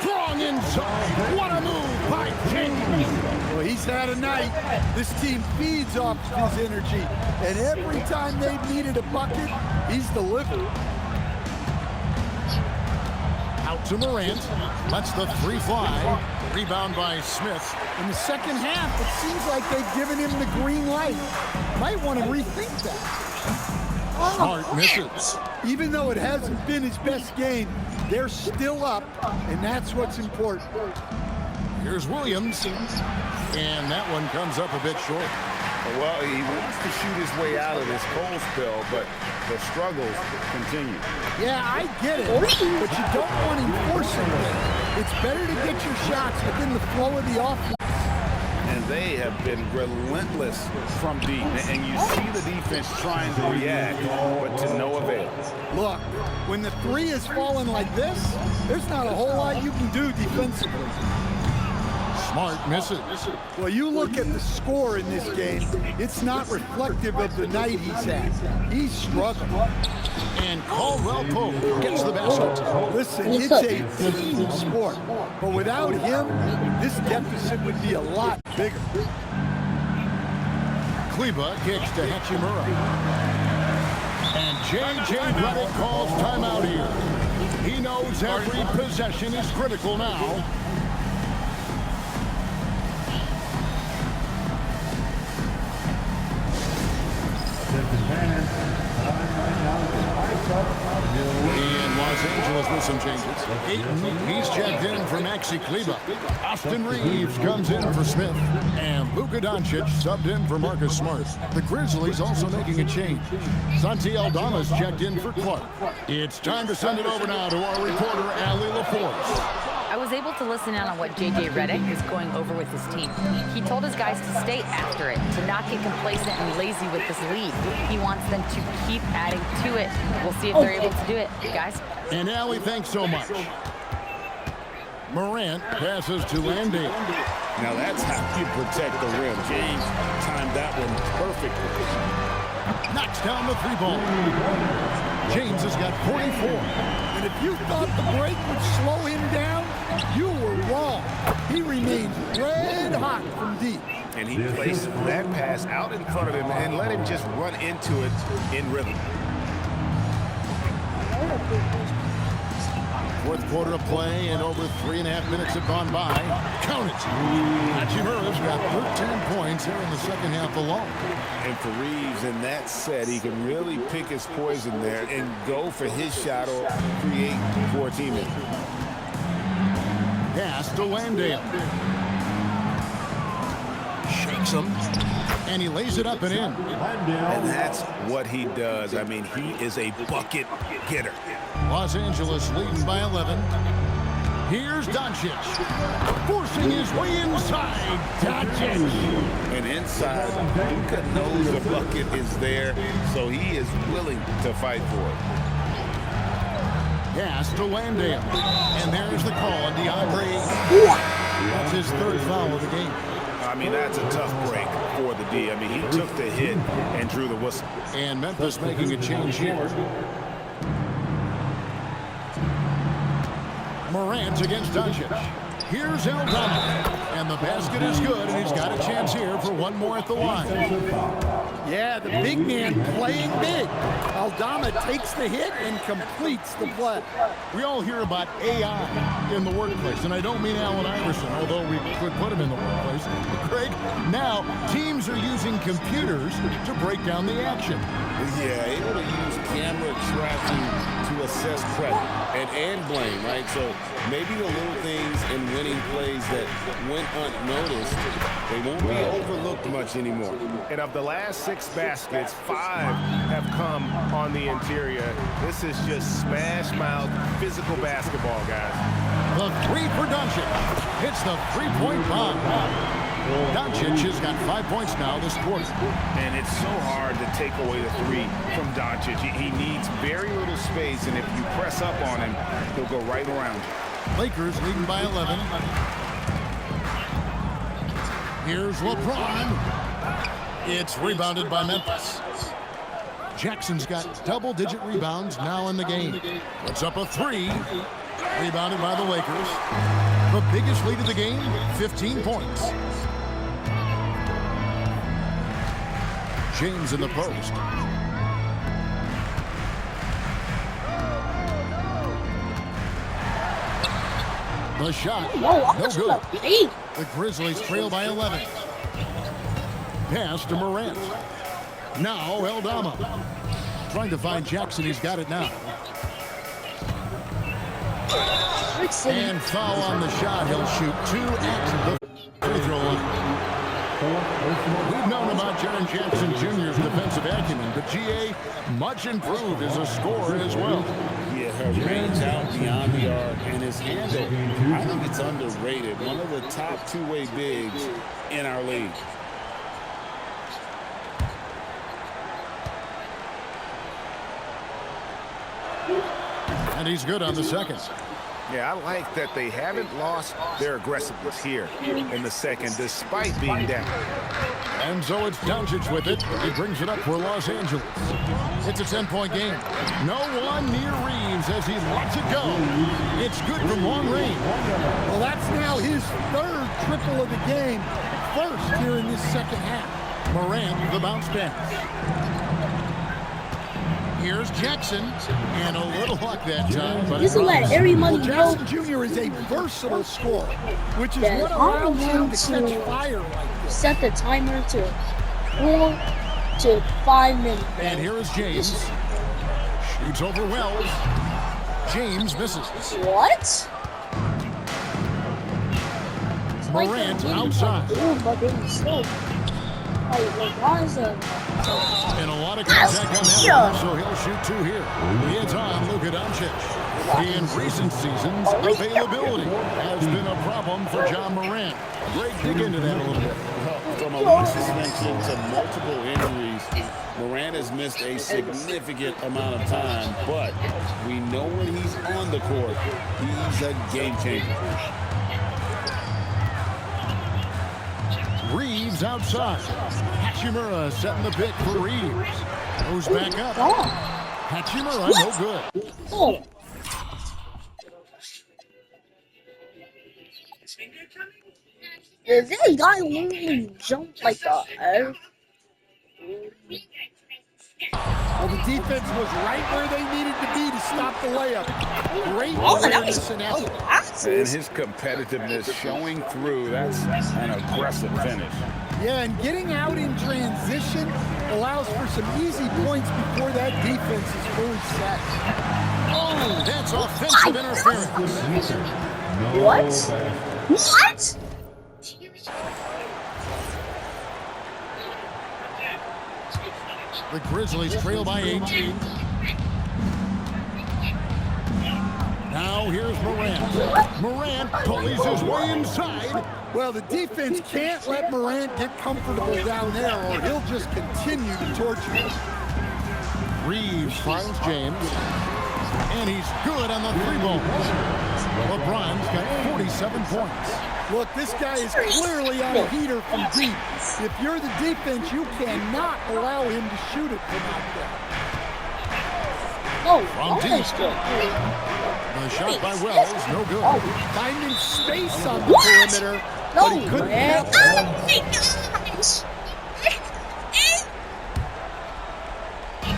Strong inside. What a move by James. Well, he's had a night. This team feeds off his energy. And every time they've needed a bucket, he's delivered. Out to Morant. Lets the 3 fly. Rebound by Smith. In the second half, it seems like they've given him the green light. Might want to rethink that. Smart misses. Even though it hasn't been his best game, they're still up, and that's what's important. Here's Williams. And that one comes up a bit short. Well, he wants to shoot his way out of this cold spell, but the struggles continue. Yeah, I get it, but you don't want to force anything. It's better to get your shots within the flow of the offense. And they have been relentless from deep. And you see the defense trying to react, but to no avail. Look, when the 3 is falling like this, there's not a whole lot you can do defensively. Smart misses. Well, you look at the score in this game, it's not reflective of the night he's had. He's struggling. And Caldwell Pope gets the basket. Listen, it's a team sport, but without him, this deficit would be a lot bigger. Kleber kicks to Hachimura. And J.J. Redick calls timeout here. He knows every possession is critical now. In Los Angeles with some changes. Ayton, he's checked in for Maxi Kleber. Austin Reeves comes in for Smith. And Luka Doncic subbed in for Marcus Smart. The Grizzlies also making a change. Santi Aldama's checked in for Clark. It's time to send it over now to our reporter, Allie LaForce. I was able to listen in on what J.J. Redick is going over with his team. He told his guys to stay after it, to not get complacent and lazy with this lead. He wants them to keep adding to it. We'll see if they're able to do it, guys. And Allie, thanks so much. Morant passes to Landale. Now that's how you protect the rim. James timed that one perfectly. Knocks down the three ball. James has got 44. And if you thought the break would slow him down, you were wrong. He remains red hot from deep. And he placed that pass out in front of him and let him just run into it in rhythm. Fourth quarter of play and over 3.5 minutes have gone by. Count it. Hachimura's got 13 points here in the second half alone. And for Reeves in that set, he can really pick his poison there and go for his shot or create for a teammate. Pass to Landale. Shakes him. And he lays it up and in. And that's what he does. I mean, he is a bucket getter. Los Angeles leading by 11. Here's Doncic. Forcing his way inside. Doncic. And inside, Luka knows the bucket is there, so he is willing to fight for it. Pass to Landale. And there's the call on DeAndre. That's his third foul of the game. I mean, that's a tough break for the D. I mean, he took the hit and drew the whistle. And Memphis making a change here. Morant against Doncic. Here's Aldama. And the basket is good, and he's got a chance here for one more at the line. Yeah, the big man playing big. Aldama takes the hit and completes the play. We all hear about AI in the workplace, and I don't mean Allen Iverson, although we could put him in the workplace. Craig, now teams are using computers to break down the action. Yeah, able to use camera tracking to assess credit and blame, right? So maybe the little things in winning plays that went unnoticed, they won't be overlooked much anymore. And of the last 6 baskets, 5 have come on the interior. This is just smash-mouth physical basketball, guys. The three for Doncic. Hits the three-point bomb. Doncic has got 5 points now this quarter. And it's so hard to take away the three from Doncic. He needs very little space, and if you press up on him, he'll go right around. Lakers leading by 11. Here's LeBron. It's rebounded by Memphis. Jackson's got double-digit rebounds now in the game. Puts up a three. Rebounded by the Lakers. The biggest lead of the game, 15 points. James in the post. The shot, no good. The Grizzlies trail by 11. Pass to Morant. Now Aldama. Trying to find Jackson, he's got it now. And foul on the shot, he'll shoot 2 at the free throw line. We've known about Jaren Jackson Jr.'s defensive acumen, but GA much improved as a scorer as well. Yeah, her range out beyond the arc and his handle, I think it's underrated. One of the top two-way bigs in our league. And he's good on the second. Yeah, I like that they haven't lost their aggressiveness here in the second, despite being down. And so it's Doncic with it. He brings it up for Los Angeles. It's a 10-point game. No one near Reeves as he lets it go. It's good from long range. Well, that's now his third triple of the game. First here in this second half. Morant, the bounce pass. Here's Jackson, and a little luck that time. But Just let everyone know Jackson Jr. is a versatile scorer, which is that what I'm allows him going to to catch fire like this. set the timer to 4 to 5 minutes. And here is James. Shoots over Wells. James misses. What? Morant outside. But they still, why is that? And a lot of contact on that one, so he'll shoot 2 here. It's on Luka Doncic. In recent seasons, availability has been a problem for John Morant. Greg, dig into that a little bit. From a league suspension to multiple injuries, Morant has missed a significant amount of time, but we know when he's on the court, he's a game changer. Reeves outside. Hachimura setting the pick for Reeves. Goes back up. Hachimura, no good. Oh. Did this guy literally jump like that? Well, the defense was right where they needed to be to stop the layup. Great Oh, that awareness was and effort. And glasses. his competitiveness showing through. That's an aggressive finish. Yeah, and getting out in transition allows for some easy points before that defense is fully set. Oh, that's offensive interference. What? What? The Grizzlies trail by 18. Now here's Morant. Morant pulleys his way inside. Well, the defense can't let Morant get comfortable down there or he'll just continue to torture him. Reeves finds James. And he's good on the three ball. LeBron's got 47 points. Look, this guy is clearly on a heater from deep. If you're the defense, you cannot allow him to shoot it from out there. Oh, From deep. that's good. The shot by Wells, no good. Finding space on the What? perimeter, No, but he couldn't man. get Oh there. my gosh.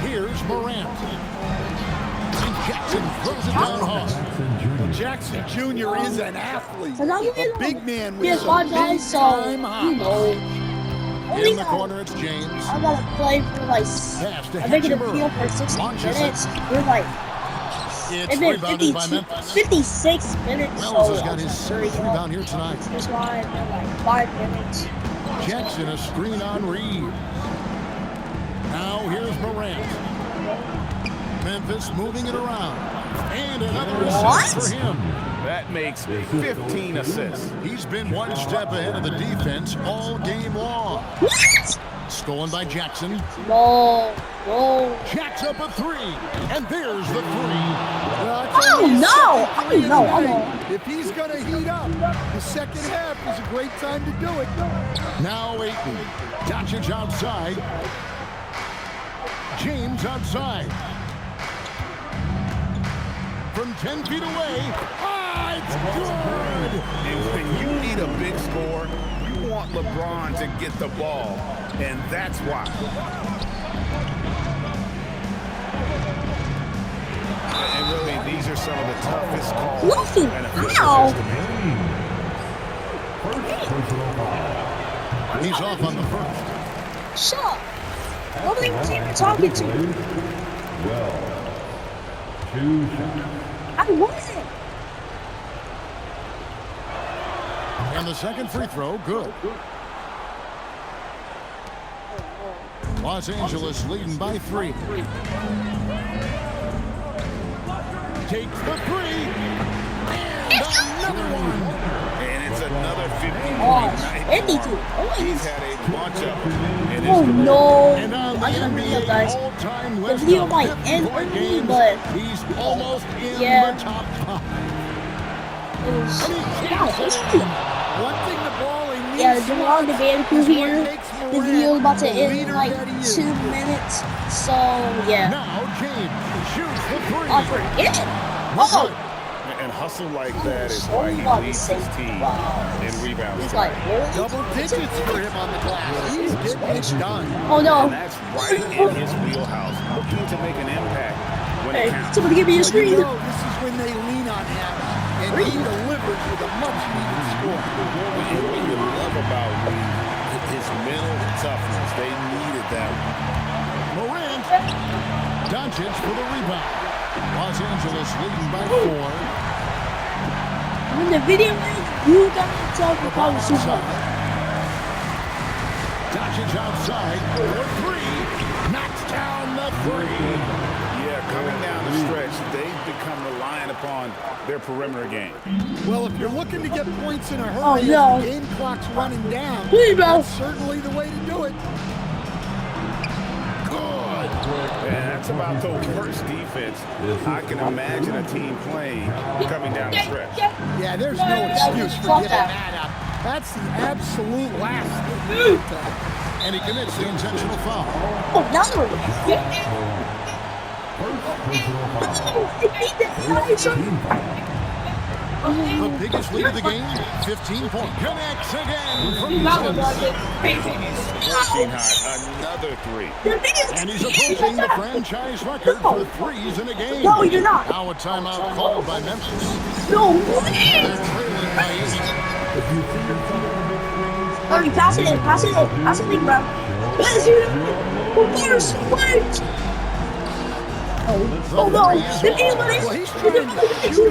Here's Morant. And Jackson throws it down hard. Jackson Jr. is an athlete, And I'm a gonna big man with be a some hard guy, so big-time you hops. know. In the corner, it's James. I gotta play for like. Pass to I'm making a Hachimura. appeal for 60 Launches minutes. We're like. It's And then rebounded by 52, Memphis. 56 minutes. Wells so has got I'm his just hurry sixth up. rebound here tonight. That's why I'm like 5 minutes. Jackson a screen on Reeves. Now here's Morant. Memphis moving it around. And another assist for him. That makes 15 assists. He's been one step ahead of the defense all game long. What? Stolen by Jackson. No. No. Jacks up a three. And there's the three. Well, that's Oh only his no! second Oh three of no! the Oh night. no! If he's going to heat up, the second half is a great time to do it. Now Ayton. Doncic outside. James outside. From 10 feet away. Ah, it's good. And when you need a big score, you want LeBron to get the ball. And that's why. And really, these are some of the toughest calls. Luffy, and official how? calls to make. He's off on the first. Shut up! Nobody was even talking to me. Well, 2 shots. I wasn't. And the second free throw, good. Los Angeles leading by 3. Takes the three. And another one. And it's another 50-point Oh, night. 52. He's had a bunch of them in his Oh career. no! And on I the gotta hurry up, NBA guys. all-time The list video of might end 50-point early, games, but he's almost in Yeah. the top 5. it was. Wow, it's One thing the ball in these Yeah, the Jamal spots Devane crew is what here. makes This Morant video is about to the end in leader like that he is. 2 minutes. So yeah. Now James shoots the three. I forget. Oh, And hustle like that is so why he about to leads say his team wow. in rebounds. It's like really? Double digits for him on the glass. He's getting it done. Oh no. And that's right in his wheelhouse, looking to make an impact when Hey, it counts. somebody give me a Well, you screen. know, this is when they lean on him, and he delivers with a much-needed score. And what you love about Reed, his mental toughness. They needed that one. Morant. Doncic for the rebound. Los Angeles leading by 4. When the video ends, you gotta tell me how to shoot one. Doncic outside for 3. Knocks down the 3. Yeah, coming down the stretch, they've become reliant work on their perimeter game. Well, if you're looking to get points in a hurry, Oh, no. as the game clock's running down, Rebound. that's certainly the way to do it. Good. And that's about the worst defense I can imagine a team playing coming down the stretch. Yeah, there's no excuse for giving that up. That's the absolute last thing. And he commits the intentional foul. Oh, another one. The biggest lead of the game, 15 points. Connects again from distance. Working hard, another three. And he's approaching the franchise record for threes in a game. No, you're not. Now a timeout called by Memphis. No way. They're trailing by 8. Already pass it in, pass it in, pass it in, bro. Pass it in. Where's wait? Oh no, the game Well, he's trying to shoot